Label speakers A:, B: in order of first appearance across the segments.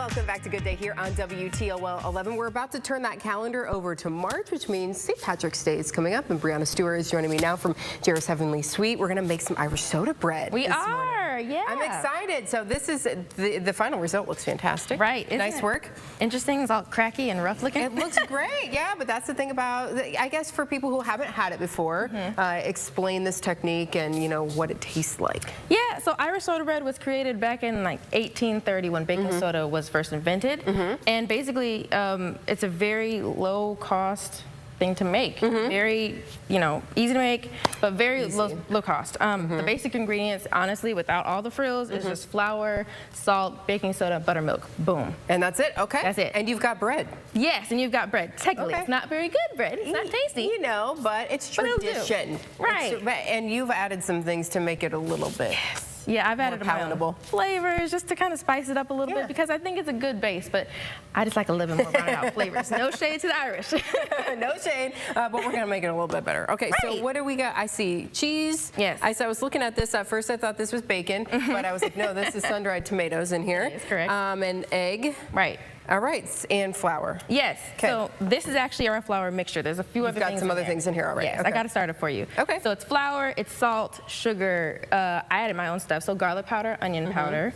A: Welcome back to Good Day here on WTOL 11. We're about to turn that calendar over to March, which means St. Patrick's Day is coming up, and Brianna Stewart is joining me now from Jera's Heavenly Sweet. We're going to make some Irish soda bread.
B: We are, yeah.
A: I'm excited. So this is the final result. Looks fantastic.
B: Right.
A: Nice work.
B: Interesting. It's all cracky and rough looking.
A: It looks great. Yeah, but that's the thing about, I guess, for people who haven't had it before, explain this technique and what it tastes like.
B: Yeah. So Irish soda bread was created back in like 1830 when baking soda was first invented, and basically it's a very low cost thing to make. Very, easy to make, but very low cost. The basic ingredients, honestly, without all the frills, is just flour, salt, baking soda, buttermilk. Boom.
A: And that's it? Okay.
B: That's it.
A: And you've got bread.
B: Yes, and you've got bread. Technically, it's not very good bread. It's not tasty.
A: But it's tradition.
B: Right.
A: And you've added some things to make it a little bit.
B: Yeah, I've added
A: palatable
B: flavors just to kind of spice it up a little bit because I think it's a good base, but I just like a little bit more rounded out flavors. No shade to the Irish.
A: No shade, but we're gonna make it a little bit better. Okay, so what do we got? I see cheese.
B: Yes.
A: I was looking at this at first. I thought this was bacon, but I was like, no, this is sun-dried tomatoes in here.
B: That is correct.
A: And egg.
B: Right.
A: All right, and flour.
B: Yes. Okay. So this is actually our flour mixture. There's a few other things.
A: You've got some other things in here already.
B: Yes, I got it started for you.
A: Okay.
B: So it's flour, it's salt, sugar. I added my own stuff. So garlic powder, onion powder,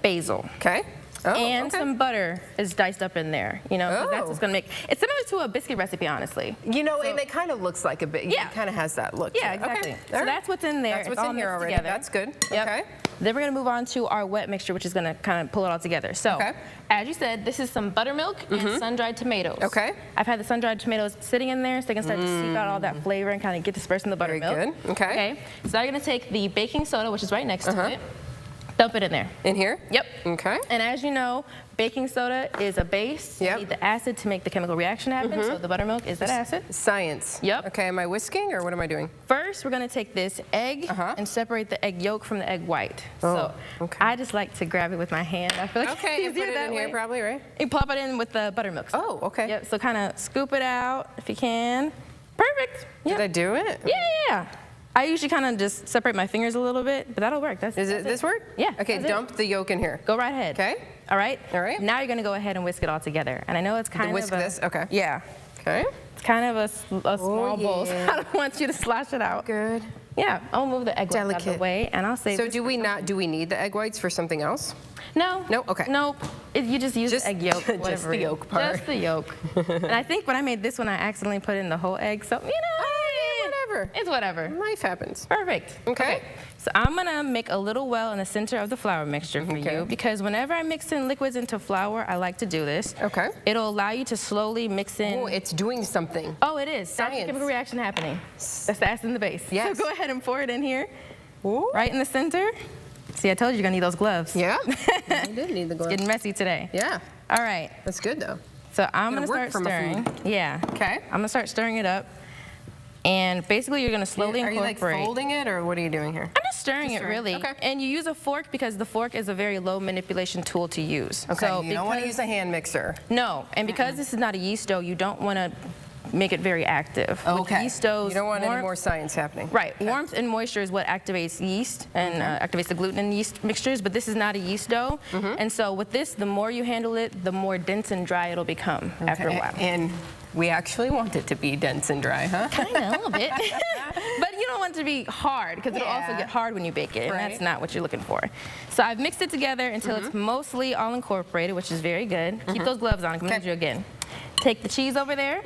B: basil.
A: Okay. Oh,
B: and some butter is diced up in there, that's what's gonna make it's similar to a biscuit recipe, honestly.
A: And it kind of looks like a bit.
B: Yeah.
A: It kind of has that look.
B: Yeah, exactly.
A: Okay.
B: So that's what's in there.
A: That's what's in here already.
B: Together.
A: That's good.
B: Yep.
A: Okay.
B: Then we're gonna move on to our wet mixture, which is gonna kind of pull it all together. So, as you said, this is some buttermilk and sun-dried tomatoes.
A: Okay.
B: I've had the sun-dried tomatoes sitting in there so they can start to seep out all that flavor and kind of get dispersed in the buttermilk.
A: Very good. Okay.
B: So I'm gonna take the baking soda, which is right next to it. Dump it in there.
A: In here?
B: Yep.
A: Okay.
B: And as you know, baking soda is a base. You need the acid to make the chemical reaction happen, so the buttermilk is that acid.
A: Science.
B: Yep.
A: Okay, am I whisking or what am I doing?
B: First, we're gonna take this egg and separate the egg yolk from the egg white. So I just like to grab it with my hand. I feel like it's easier that way.
A: Here probably, right?
B: You plop it in with the buttermilk.
A: Oh, okay.
B: Yep, so kind of scoop it out if you can. Perfect.
A: Did I do it?
B: Yeah. I usually kind of just separate my fingers a little bit, but that'll work. Does this work? Yeah.
A: Okay, dump the yolk in here.
B: Go right ahead.
A: Okay.
B: All right?
A: All right.
B: Now you're going to go ahead and whisk it all together. And I know it's kind of
A: whisk this? Okay.
B: Yeah.
A: Okay.
B: It's kind of a small bowl, so I don't want you to slosh it out.
A: Good.
B: Yeah, I'll move the egg whites out of the way, and I'll save.
A: So do we need the egg whites for something else?
B: No.
A: No? Okay.
B: Nope. You just use the egg yolk.
A: Just the yolk part.
B: Just the yolk. And I think when I made this one, I accidentally put in the whole egg, so,
A: whatever.
B: It's whatever.
A: Life happens.
B: Perfect.
A: Okay.
B: So I'm gonna make a little well in the center of the flour mixture for you because whenever I mix in liquids into flour, I like to do this. Okay. It'll allow you to slowly mix in.
A: Oh, it's doing something.
B: Oh, it is. That's the chemical reaction happening. That's the acid in the base.
A: Yes.
B: So go ahead and pour it in here. Ooh. Right in the center. See, I told you you're gonna need those gloves.
A: Yeah. I did need the gloves.
B: It's getting messy today.
A: Yeah.
B: All right.
A: That's good though.
B: So I'm gonna start stirring. Yeah. Okay. I'm gonna start stirring it up. And basically, you're going to slowly incorporate.
A: Are you like folding it, or what are you doing here?
B: I'm just stirring it, really. Okay. And you use a fork because the fork is a very low manipulation tool to use.
A: Okay. So you don't want to use a hand mixer.
B: No. And because this is not a yeast dough, you don't want to make it very active.
A: Okay.
B: With yeast doughs,
A: you don't want any more science happening.
B: Right. Okay. Warmth and moisture is what activates yeast and activates the gluten in yeast mixtures, but this is not a yeast dough. And so with this, the more you handle it, the more dense and dry it'll become after a while.
A: And we actually want it to be dense and dry, huh?
B: Kind of, a little bit. But you don't want it to be hard because it'll also get hard when you bake it, and that's not what you're looking for. So I've mixed it together until it's mostly all incorporated, which is very good. Keep those gloves on. I'm going to do again. Take the cheese over there.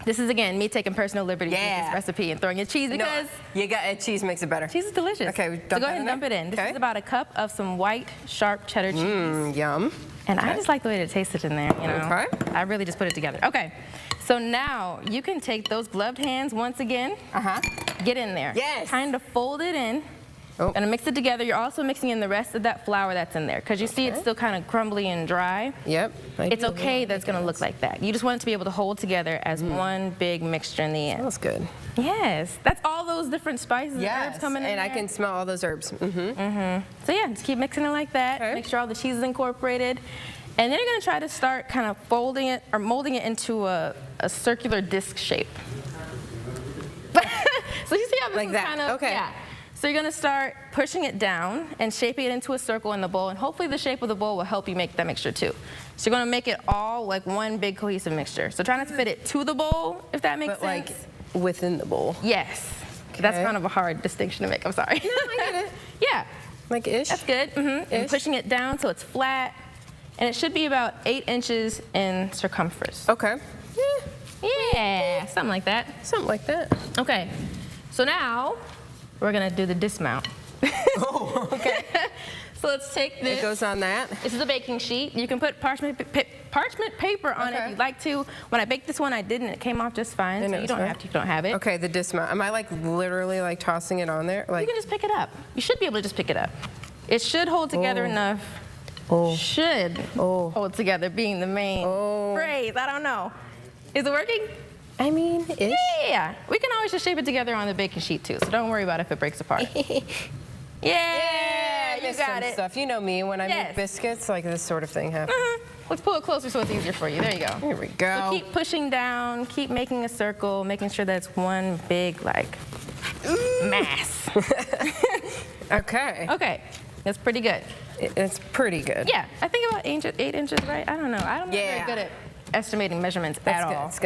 B: This is, again, me taking personal liberty with this recipe and throwing in cheese because...
A: cheese makes it better.
B: Cheese is delicious.
A: Okay,
B: so go ahead and dump it in. This is about a cup of some white, sharp cheddar cheese.
A: Yum.
B: And I just like the way it tasted in there, I really just put it together. Okay, so now you can take those gloved hands once again. Get in there.
A: Yes.
B: Kind of fold it in. And mix it together. You're also mixing in the rest of that flour that's in there because you see it's still kind of crumbly and dry.
A: Yep.
B: It's okay that it's going to look like that. You just want it to be able to hold together as one big mixture in the end.
A: That's good.
B: Yes. That's all those different spices and herbs coming in
A: and
B: there.
A: I can smell all those herbs.
B: So yeah, just keep mixing it like that. Make sure all the cheese is incorporated. And then you're going to try to start kind of folding it or molding it into a circular disc shape. So you see how this is kind of, So you're gonna start pushing it down and shaping it into a circle in the bowl, and hopefully the shape of the bowl will help you make that mixture too. So you're gonna make it all like one big cohesive mixture. So try not to fit it to the bowl, if that makes sense.
A: Like within the bowl.
B: Yes.
A: Okay.
B: That's kind of a hard distinction to make, I'm sorry.
A: No, I get it.
B: Yeah.
A: Like ish?
B: That's good. And pushing it down so it's flat. And it should be about 8 inches in circumference.
A: Okay.
B: Yeah, something like that.
A: Something like that.
B: Okay, so now we're gonna do the dismount.
A: Oh, okay.
B: So let's take this.
A: It goes on that.
B: This is a baking sheet. You can put parchment paper on it if you'd like to. When I baked this one, I didn't. It came off just fine, so you don't have to if you don't have it.
A: Okay, the dismount. Am I like literally like tossing it on there? Like
B: you can just pick it up. You should be able to just pick it up. It should hold together enough. Should hold together being the main phrase. I don't know. Is it working?
A: I mean, ish.
B: Yeah. We can always just shape it together on the baking sheet too, so don't worry about if it breaks apart. Yeah, you got it.
A: Stuff. You know me, when I make biscuits, like this sort of thing happens.
B: Let's pull it closer so it's easier for you. There you go.
A: Here we go.
B: So keep pushing down, keep making a circle, making sure that's one big, like, mass.
A: Okay.
B: Okay, that's pretty good.
A: It's pretty good.
B: Yeah, I think about 8 inches, right? I don't know. I'm not very good at estimating measurements at all.
A: It's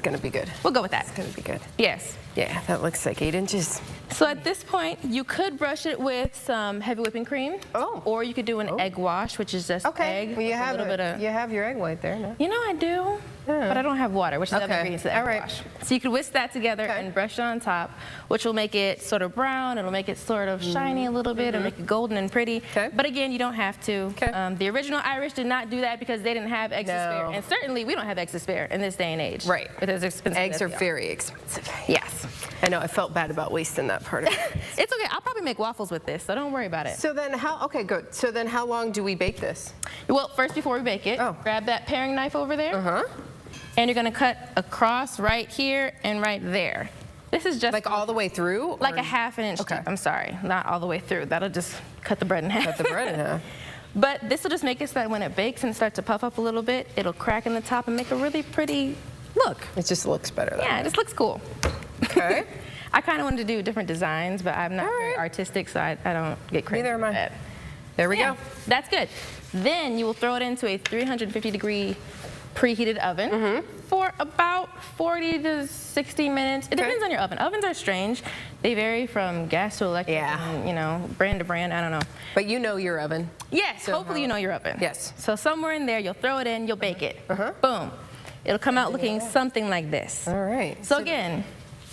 A: gonna be good.
B: We'll go with that.
A: It's gonna be good.
B: Yes.
A: Yeah, that looks like 8 inches.
B: So at this point, you could brush it with some heavy whipping cream.
A: Oh.
B: Or you could do an egg wash, which is just egg.
A: Well, you
B: with
A: have
B: a little bit of.
A: You have your egg white there, no?
B: You know I do, but I don't have water, which is the other ingredient to the egg wash. So you could whisk that together and brush it on top, which will make it sort of brown. It'll make it sort of shiny a little bit and make it golden and pretty. But again, you don't have to. The original Irish did not do that because they didn't have eggs to spare. And certainly we don't have eggs to spare in this day and age.
A: Right.
B: With as expensive
A: Eggs
B: as
A: are
B: they
A: very expensive.
B: Yes.
A: I know, I felt bad about wasting that part of it.
B: It's okay. I'll probably make waffles with this, so don't worry about it.
A: So then okay, good. So then how long do we bake this?
B: Well, first before we bake it, grab that paring knife over there. And you're gonna cut across right here and right there. This is just
A: like all the way through?
B: Like a ½ inch deep. I'm sorry, not all the way through. That'll just cut the bread in half.
A: Cut the bread in half.
B: But this will just make it so that when it bakes and starts to puff up a little bit, it'll crack in the top and make a really pretty look.
A: It just looks better.
B: Yeah, it just looks cool.
A: Okay.
B: I kind of wanted to do different designs, but I'm not very artistic, so I don't get crazy.
A: Neither am I. There we go.
B: That's good. Then you will throw it into a 350-degree preheated oven for about 40 to 60 minutes. It depends on your oven. Ovens are strange. They vary from gas to electric, and, you know, brand to brand, I don't know.
A: But you know your oven.
B: Yes, so hopefully you know your oven.
A: Yes.
B: So somewhere in there, you'll throw it in, you'll bake it. Boom. It'll come out looking something like this.
A: All right.
B: So again,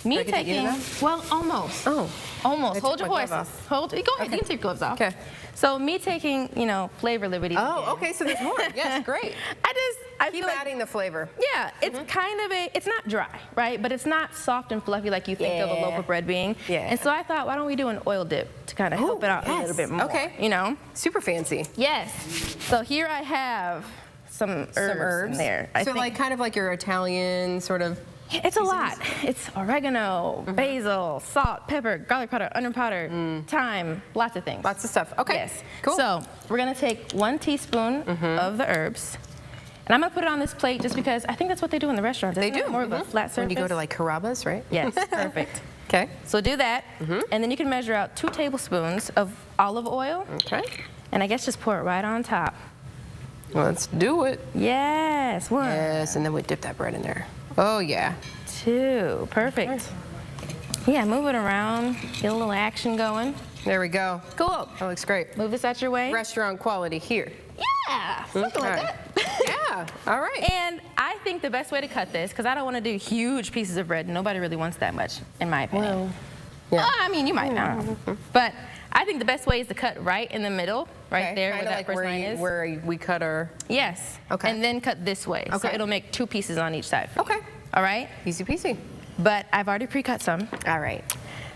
B: me taking, well, almost. Almost. Hold your horses. Go ahead, you can take your gloves off.
A: Okay.
B: So me taking, you know, flavor liberties.
A: Okay, so there's more. Yes, great.
B: I
A: keep adding the flavor.
B: Yeah, it's kind of it's not dry, right? But it's not soft and fluffy like you think of a loaf of bread being. And so I thought, why don't we do an oil dip to kind of help it out a little bit more. You know?
A: Super fancy.
B: Yes. So here I have some herbs in there.
A: So like kind of like your Italian sort of.
B: It's a lot. It's oregano, basil, salt, pepper, garlic powder, onion powder, thyme, lots of things.
A: Lots of stuff. Okay.
B: Yes.
A: Cool.
B: So we're gonna take 1 teaspoon of the herbs, and I'm gonna put it on this plate just because I think that's what they do in the restaurants.
A: They do.
B: More of a flat surface.
A: When you go to like Carrabba's, right?
B: Yes. Perfect.
A: Okay.
B: So do that, and then you can measure out 2 tablespoons of olive oil.
A: Okay.
B: And I guess just pour it right on top.
A: Let's do it.
B: Yes. 1.
A: Yes, and then we dip that bread in there. Oh yeah.
B: 2. Perfect. Yeah, move it around, get a little action going.
A: There we go.
B: Cool.
A: That looks great.
B: Move this out your way.
A: Restaurant quality here.
B: Yeah, something like that.
A: Yeah, all right.
B: And I think the best way to cut this, because I don't want to do huge pieces of bread. Nobody really wants that much, in my opinion. Well, I mean, you might, I don't know. But I think the best way is to cut right in the middle, right there where that first line is.
A: Where we cut our...
B: Yes.
A: Okay.
B: And then cut this way. So it'll make 2 pieces on each side.
A: Okay.
B: All right?
A: Easy peasy.
B: But I've already pre-cut some.
A: All right.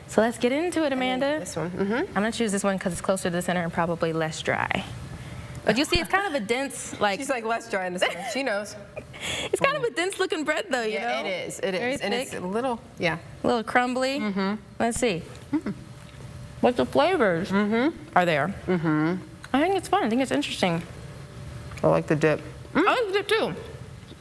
B: So let's get into it, Amanda.
A: This one.
B: I'm going to choose this one because it's closer to the center and probably less dry. But you see, it's kind of a dense, like...
A: She's like less dry in the center. She knows.
B: It's kind of a dense looking bread, though, you know?
A: Yeah, it is. It
B: Very
A: is. And
B: thick.
A: it's a little, a
B: little crumbly. Let's see. What the flavors are there? I think it's fun. I think it's interesting.
A: I like the dip.
B: I like the dip, too.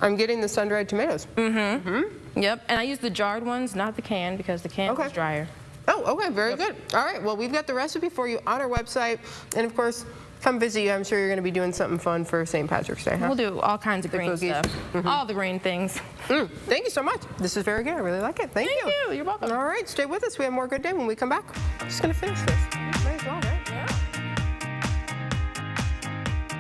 A: I'm getting the sun-dried tomatoes.
B: Yep, and I use the jarred ones, not the canned, because the canned is drier.
A: Oh, okay, very good. All right, well, we've got the recipe for you on our website. And of course, come visit you. I'm sure you're going to be doing something fun for St. Patrick's Day, huh?
B: We'll do all kinds of green
A: cookies.
B: stuff. All the green things.
A: Thank you so much. This is very good. I really like it. Thank you.
B: Thank you. You're welcome.
A: All right, stay with us. We have more Good Day when we come back. I'm just going to finish this. Might as well, right?